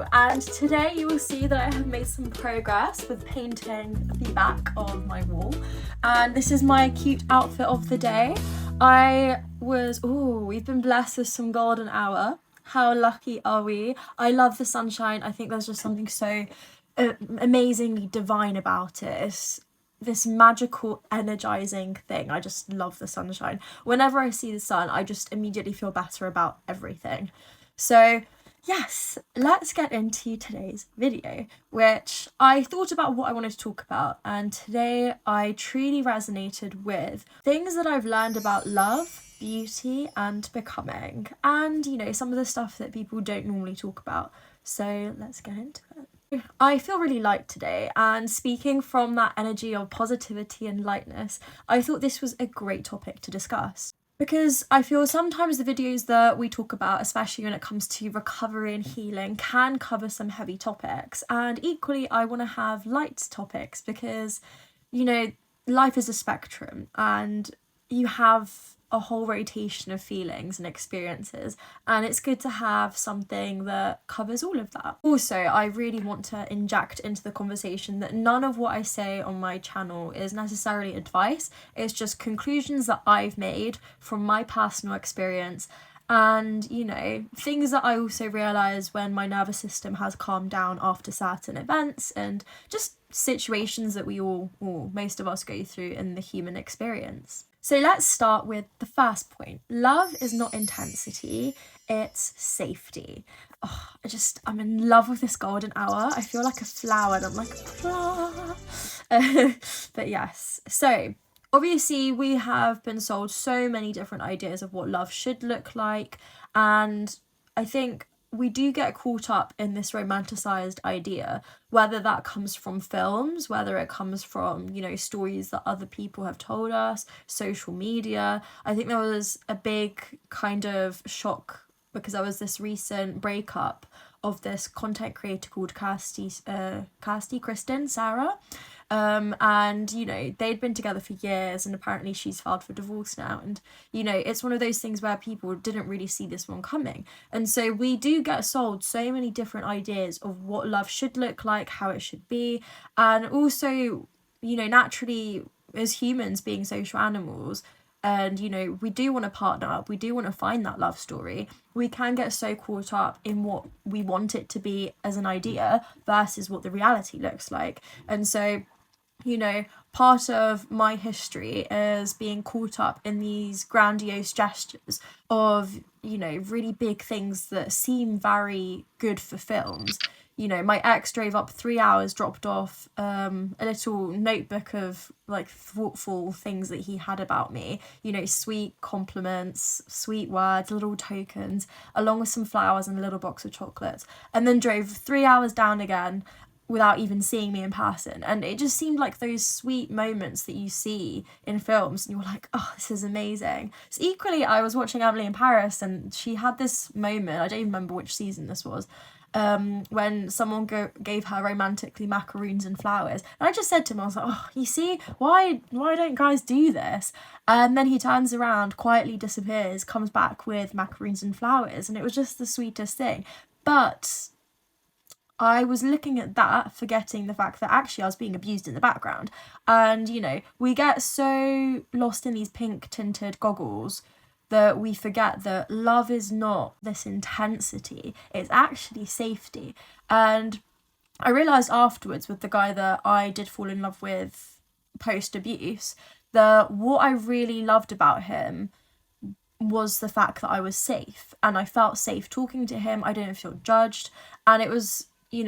Hello, and today you will see that I have made some progress with painting the back of my wall, and this is my cute outfit of the day. We've been blessed with some golden hour. How lucky are we? I love the sunshine. I think there's just something so amazingly divine about it. It's this magical, energizing thing. I just love the sunshine. Whenever I see the sun, I just immediately feel better about everything. So yes, let's get into today's video, which I thought about what I wanted to talk about, and today I truly resonated with things that I've learned about love, beauty, and becoming, and some of the stuff that people don't normally talk about. So let's get into it. I feel really light today, and speaking from that energy of positivity and lightness, I thought this was a great topic to discuss. Because I feel sometimes the videos that we talk about, especially when it comes to recovery and healing, can cover some heavy topics. And equally, I want to have light topics because, life is a spectrum and you have a whole rotation of feelings and experiences, and it's good to have something that covers all of that. Also, I really want to inject into the conversation that none of what I say on my channel is necessarily advice. It's just conclusions that I've made from my personal experience, and things that I also realise when my nervous system has calmed down after certain events, and just situations that we all, or most of us, go through in the human experience. So let's start with the first point. Love is not intensity, it's safety. I'm in love with this golden hour. I feel like a flower and I'm like, but yes. So obviously we have been sold so many different ideas of what love should look like. And I think we do get caught up in this romanticized idea, whether that comes from films, whether it comes from, stories that other people have told us, social media. I think there was a big kind of shock because there was this recent breakup of this content creator called Kristen Sarah. And they'd been together for years, and apparently she's filed for divorce now, and it's one of those things where people didn't really see this one coming, and so we do get sold so many different ideas of what love should look like, how it should be, and also naturally, as humans being social animals, and we do want to partner up, we do want to find that love story, we can get so caught up in what we want it to be as an idea versus what the reality looks like. And so part of my history is being caught up in these grandiose gestures of, really big things that seem very good for films. My ex drove up 3 hours, dropped off a little notebook of like thoughtful things that he had about me, sweet compliments, sweet words, little tokens, along with some flowers and a little box of chocolates, and then drove 3 hours down again without even seeing me in person. And it just seemed like those sweet moments that you see in films and you're like, oh, this is amazing. So equally, I was watching Emily in Paris, and she had this moment, I don't even remember which season this was, when someone gave her romantically macaroons and flowers, and I just said to him, I was like, oh, you see, why don't guys do this? And then he turns around, quietly disappears, comes back with macaroons and flowers, and it was just the sweetest thing. But I was looking at that, forgetting the fact that actually I was being abused in the background. And, we get so lost in these pink tinted goggles that we forget that love is not this intensity, it's actually safety. And I realised afterwards, with the guy that I did fall in love with post-abuse, that what I really loved about him was the fact that I was safe, and I felt safe talking to him. I didn't feel judged, and it was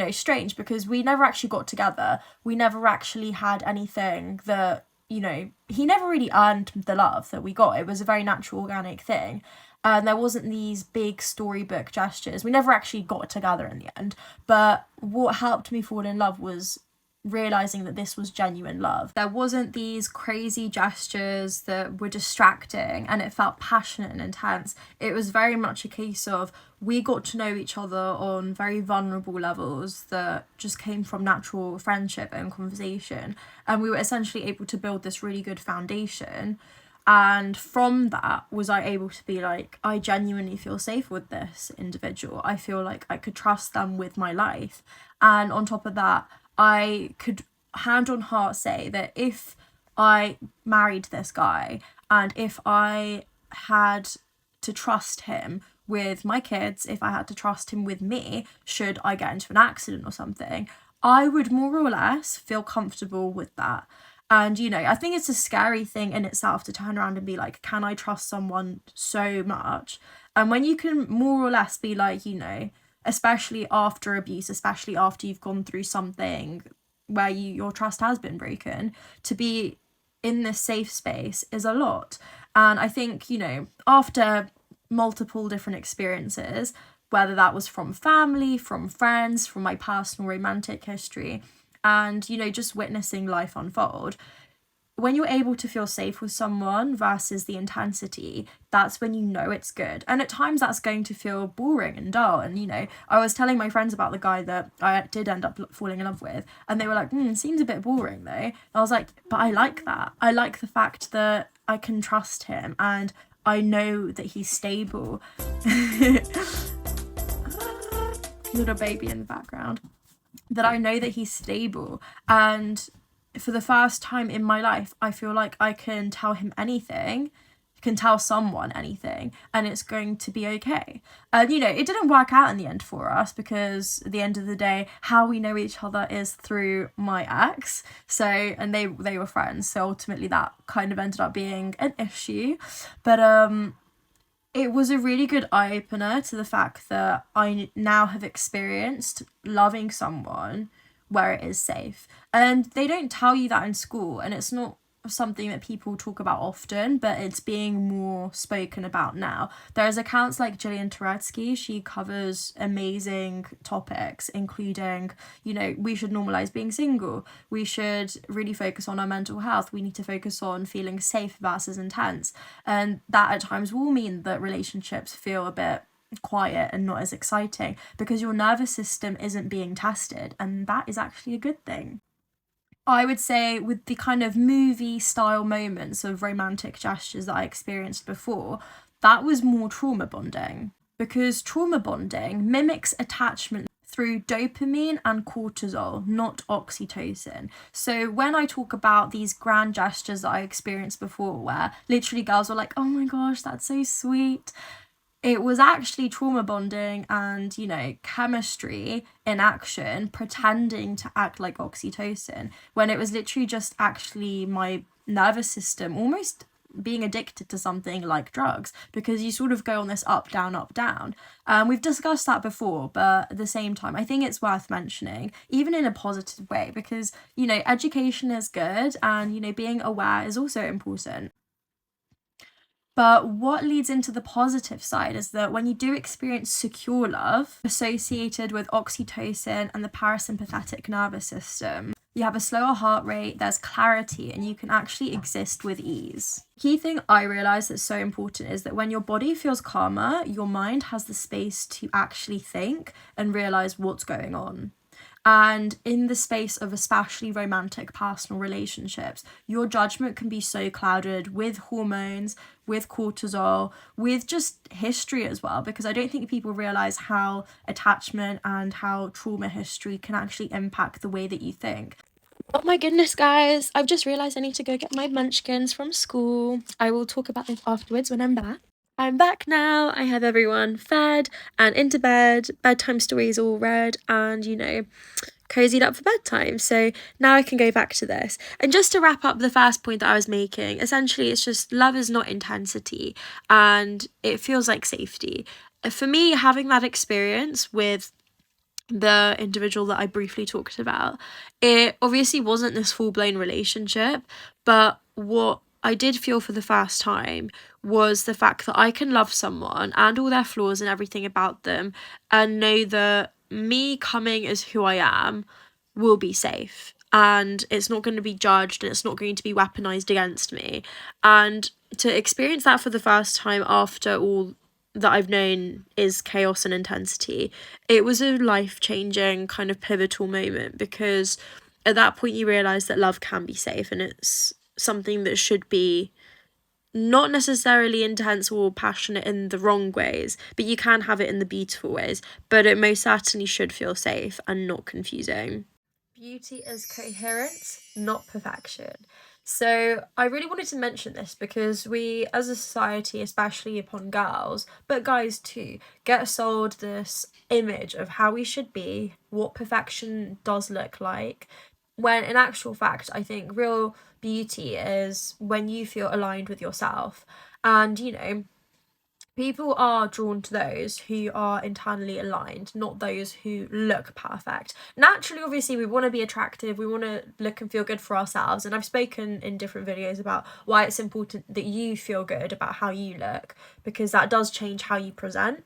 strange because we never actually got together. We never actually had anything that, he never really earned the love that we got. It was a very natural, organic thing. And there wasn't these big storybook gestures. We never actually got together in the end. But what helped me fall in love was realizing that this was genuine love. There wasn't these crazy gestures that were distracting, and it felt passionate and intense. It was very much a case of we got to know each other on very vulnerable levels that just came from natural friendship and conversation, and we were essentially able to build this really good foundation. And from that was I able to be like, I genuinely feel safe with this individual. I feel like I could trust them with my life. And on top of that, I could hand on heart say that if I married this guy and if I had to trust him with my kids, if I had to trust him with me, should I get into an accident or something, I would more or less feel comfortable with that. And, you know, I think it's a scary thing in itself to turn around and be like, can I trust someone so much? And when you can more or less be like, you know, especially after abuse, especially after you've gone through something where your trust has been broken, to be in this safe space is a lot. And I think, you know, after multiple different experiences, whether that was from family, from friends, from my personal romantic history, and, you know, just witnessing life unfold, when you're able to feel safe with someone versus the intensity, that's when you know it's good. And at times that's going to feel boring and dull. And, you know, I was telling my friends about the guy that I did end up falling in love with, and they were like, seems a bit boring though. And I was like, but I like that. I like the fact that I can trust him and I know that he's stable. Little baby in the background. That I know that he's stable, and for the first time in my life I feel like I can tell him anything, can tell someone anything, and it's going to be okay. And, you know, it didn't work out in the end for us, because at the end of the day, how we know each other is through my ex. So, and they were friends, so ultimately that kind of ended up being an issue. But it was a really good eye-opener to the fact that I now have experienced loving someone where it is safe. And they don't tell you that in school, and it's not something that people talk about often, but it's being more spoken about now. There's accounts like Gillian Turetsky. She covers amazing topics, including, you know, we should normalize being single, we should really focus on our mental health, we need to focus on feeling safe versus intense. And that at times will mean that relationships feel a bit quiet and not as exciting because your nervous system isn't being tested, and that is actually a good thing. I would say with the kind of movie style moments of romantic gestures that I experienced before, that was more trauma bonding, because trauma bonding mimics attachment through dopamine and cortisol, not oxytocin. So when I talk about these grand gestures that I experienced before, where literally girls were like, oh my gosh, that's so sweet, it was actually trauma bonding and, you know, chemistry in action, pretending to act like oxytocin, when it was literally just actually my nervous system almost being addicted to something like drugs, because you sort of go on this up, down, up, down. We've discussed that before, but at the same time, I think it's worth mentioning, even in a positive way, because, you know, education is good and, you know, being aware is also important. But what leads into the positive side is that when you do experience secure love associated with oxytocin and the parasympathetic nervous system, you have a slower heart rate, there's clarity, and you can actually exist with ease. Key thing I realized that's so important is that when your body feels calmer, your mind has the space to actually think and realize what's going on. And in the space of especially romantic personal relationships, your judgment can be so clouded with hormones, with cortisol, with just history as well, because I don't think people realize how attachment and how trauma history can actually impact the way that you think. Oh my goodness, guys, I've just realized I need to go get my munchkins from school. I will talk about this afterwards when I'm back. I'm back now. I have everyone fed and into bed, bedtime stories all read, and, you know, cozied up for bedtime. So now I can go back to this. And just to wrap up the first point that I was making, essentially it's just love is not intensity and it feels like safety. For me, having that experience with the individual that I briefly talked about, it obviously wasn't this full-blown relationship, but what I did feel for the first time was the fact that I can love someone and all their flaws and everything about them and know that me coming as who I am will be safe and it's not going to be judged and it's not going to be weaponized against me. And to experience that for the first time after all that I've known is chaos and intensity, it was a life-changing kind of pivotal moment, because at that point you realise that love can be safe and it's something that should be not necessarily intense or passionate in the wrong ways, but you can have it in the beautiful ways. But it most certainly should feel safe and not confusing. Beauty is coherence, not perfection. So I really wanted to mention this because we, as a society, especially upon girls, but guys too, get sold this image of how we should be, what perfection does look like, when in actual fact, I think real beauty is when you feel aligned with yourself. And, you know, people are drawn to those who are internally aligned, not those who look perfect. Naturally, obviously, we want to be attractive, we want to look and feel good for ourselves. And I've spoken in different videos about why it's important that you feel good about how you look, because that does change how you present.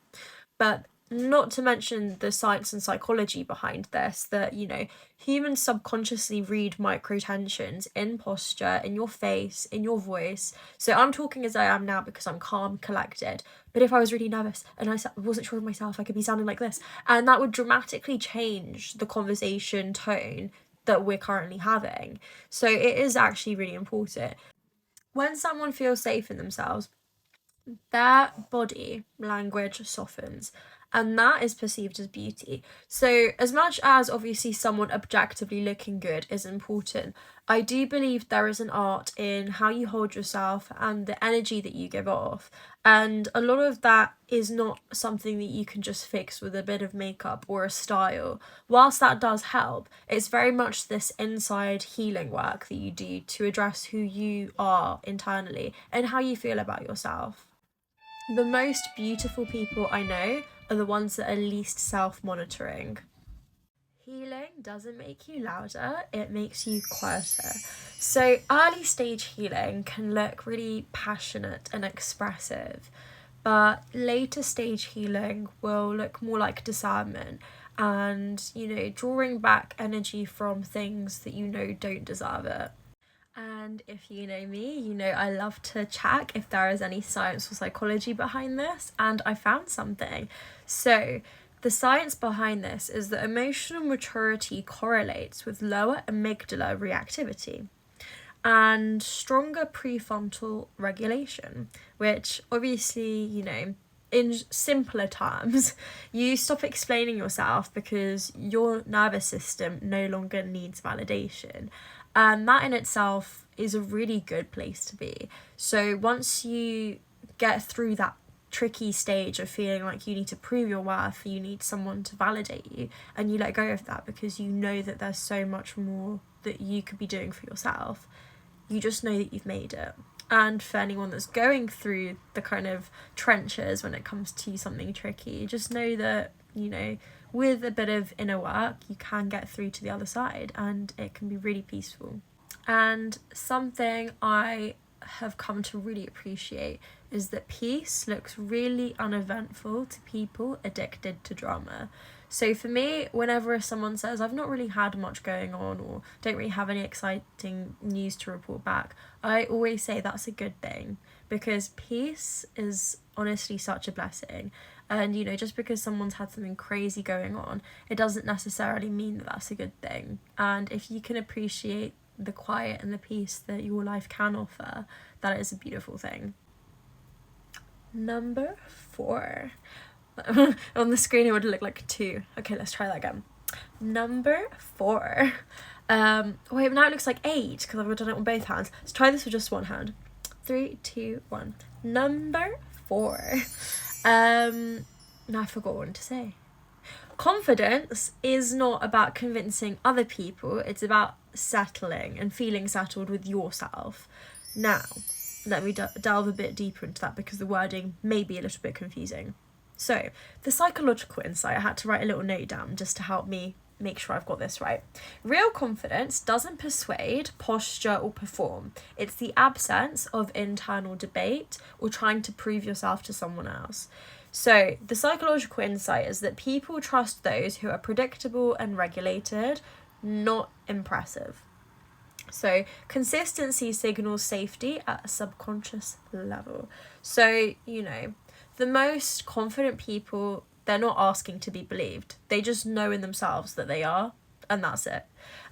But not to mention the science and psychology behind this, that, you know, humans subconsciously read microtensions in posture, in your face, in your voice. So I'm talking as I am now because I'm calm, collected. But if I was really nervous and I wasn't sure of myself, I could be sounding like this. And that would dramatically change the conversation tone that we're currently having. So it is actually really important. When someone feels safe in themselves, their body language softens, and that is perceived as beauty. So as much as obviously someone objectively looking good is important, I do believe there is an art in how you hold yourself and the energy that you give off, and a lot of that is not something that you can just fix with a bit of makeup or a style. Whilst that does help, it's very much this inside healing work that you do to address who you are internally and how you feel about yourself. The most beautiful people I know are the ones that are least self-monitoring. Healing doesn't make you louder, it makes you quieter. So early stage healing can look really passionate and expressive, but later stage healing will look more like discernment and, you know, drawing back energy from things that you know don't deserve it. And if you know me, you know I love to check if there is any science or psychology behind this, and I found something. So, the science behind this is that emotional maturity correlates with lower amygdala reactivity and stronger prefrontal regulation, which obviously, you know, in simpler terms, you stop explaining yourself because your nervous system no longer needs validation. And that in itself is a really good place to be. So once you get through that tricky stage of feeling like you need to prove your worth, you need someone to validate you, and you let go of that because you know that there's so much more that you could be doing for yourself, you just know that you've made it. And for anyone that's going through the kind of trenches when it comes to something tricky, just know that, you know, with a bit of inner work, you can get through to the other side and it can be really peaceful. And something I have come to really appreciate is that peace looks really uneventful to people addicted to drama. So for me, whenever someone says I've not really had much going on or don't really have any exciting news to report back, I always say that's a good thing, because peace is honestly such a blessing. And, you know, just because someone's had something crazy going on, it doesn't necessarily mean that that's a good thing. And if you can appreciate the quiet and the peace that your life can offer, that is a beautiful thing. Number 4. On the screen it would look like 2. Okay, let's try that again. Number 4. Wait, now it looks like 8 because I've done it on both hands. Let's try this with just one hand. 3, 2, 1. Number 4. Now I forgot what to say. Confidence is not about convincing other people, it's about settling and feeling settled with yourself. Now, let me delve a bit deeper into that because the wording may be a little bit confusing. So, the psychological insight, I had to write a little note down just to help me make sure I've got this right. Real confidence doesn't persuade, posture, or perform. It's the absence of internal debate or trying to prove yourself to someone else. So, the psychological insight is that people trust those who are predictable and regulated, not impressive. So, consistency signals safety at a subconscious level. So, you know, the most confident people, they're not asking to be believed. They just know in themselves that they are, and that's it.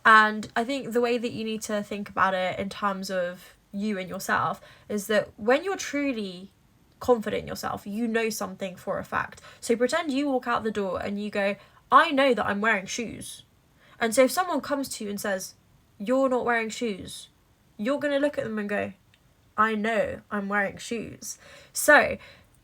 And I think the way that you need to think about it in terms of you and yourself is that when you're truly confident in yourself, you know something for a fact. So pretend you walk out the door and you go, I know that I'm wearing shoes. And so if someone comes to you and says, you're not wearing shoes, you're going to look at them and go, I know I'm wearing shoes. So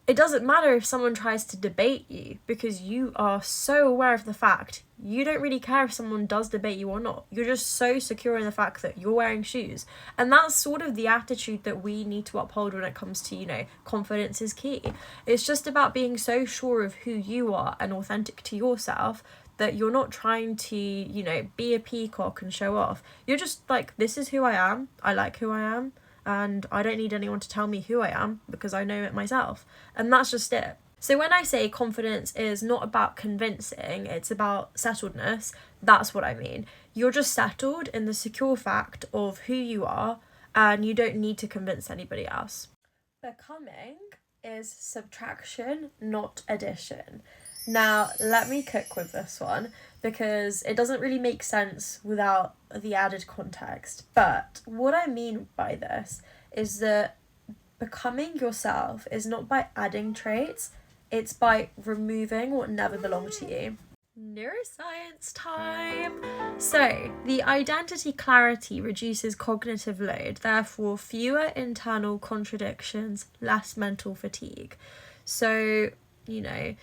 it doesn't matter if someone tries to debate you, because you are so aware of the fact. You don't really care if someone does debate you or not. You're just so secure in the fact that you're wearing shoes. And that's sort of the attitude that we need to uphold when it comes to, you know, confidence is key. It's just about being so sure of who you are and authentic to yourself that you're not trying to, you know, be a peacock and show off. You're just like, this is who I am. I like who I am. And I don't need anyone to tell me who I am because I know it myself. And that's just it. So when I say confidence is not about convincing, it's about settledness, that's what I mean. You're just settled in the secure fact of who you are, and you don't need to convince anybody else. Becoming is subtraction, not addition. Now, let me cook with this one because it doesn't really make sense without the added context. But what I mean by this is that becoming yourself is not by adding traits, it's by removing what never belonged to you. Neuroscience time! So, the identity clarity reduces cognitive load, therefore fewer internal contradictions, less mental fatigue. So, you know,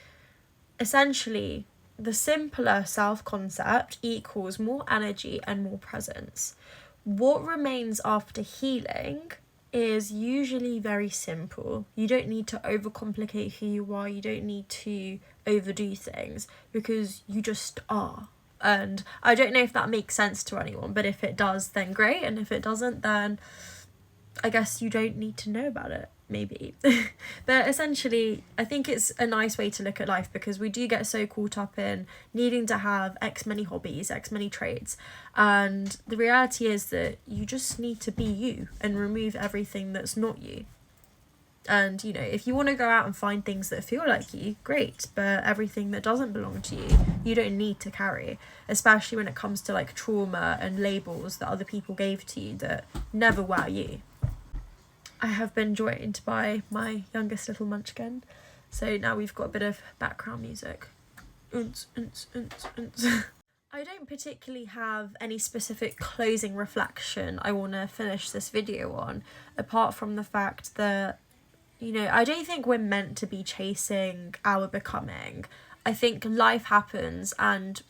essentially, the simpler self-concept equals more energy and more presence. What remains after healing is usually very simple. You don't need to overcomplicate who you are. You don't need to overdo things because you just are. And I don't know if that makes sense to anyone, but if it does, then great. And if it doesn't, then I guess you don't need to know about it. Maybe. But essentially, I think it's a nice way to look at life because we do get so caught up in needing to have X many hobbies, X many traits. And the reality is that you just need to be you and remove everything that's not you. And, you know, if you want to go out and find things that feel like you, great. But everything that doesn't belong to you, you don't need to carry. Especially when it comes to like trauma and labels that other people gave to you that never were you. I have been joined by my youngest little munchkin, so now we've got a bit of background music. I don't particularly have any specific closing reflection I want to finish this video on, apart from the fact that, you know, I don't think we're meant to be chasing our becoming. I think life happens and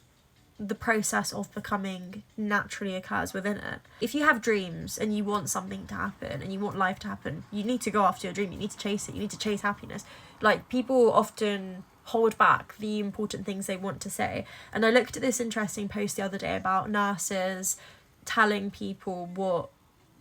the process of becoming naturally occurs within it. If you have dreams and you want something to happen and you want life to happen, you need to go after your dream. You need to chase it. You need to chase happiness. Like, people often hold back the important things they want to say. And I looked at this interesting post the other day about nurses telling people what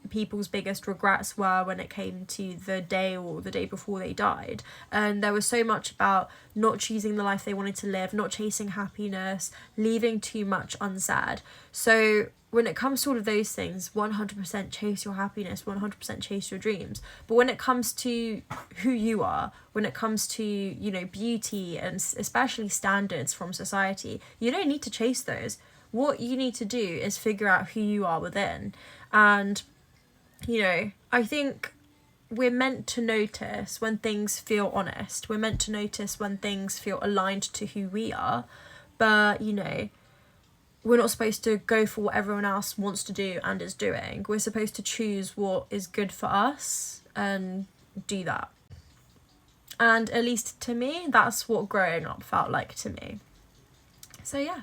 people's biggest regrets were when it came to the day or the day before they died. And there was so much about not choosing the life they wanted to live, not chasing happiness, leaving too much unsaid. So when it comes to all of those things, 100% chase your happiness, 100% chase your dreams. But when it comes to who you are, when it comes to, you know, beauty and especially standards from society, you don't need to chase those. What you need to do is figure out who you are within. And you know, I think we're meant to notice when things feel honest. We're meant to notice when things feel aligned to who we are. But, you know, we're not supposed to go for what everyone else wants to do and is doing. We're supposed to choose what is good for us and do that. And at least to me, that's what growing up felt like to me. So yeah.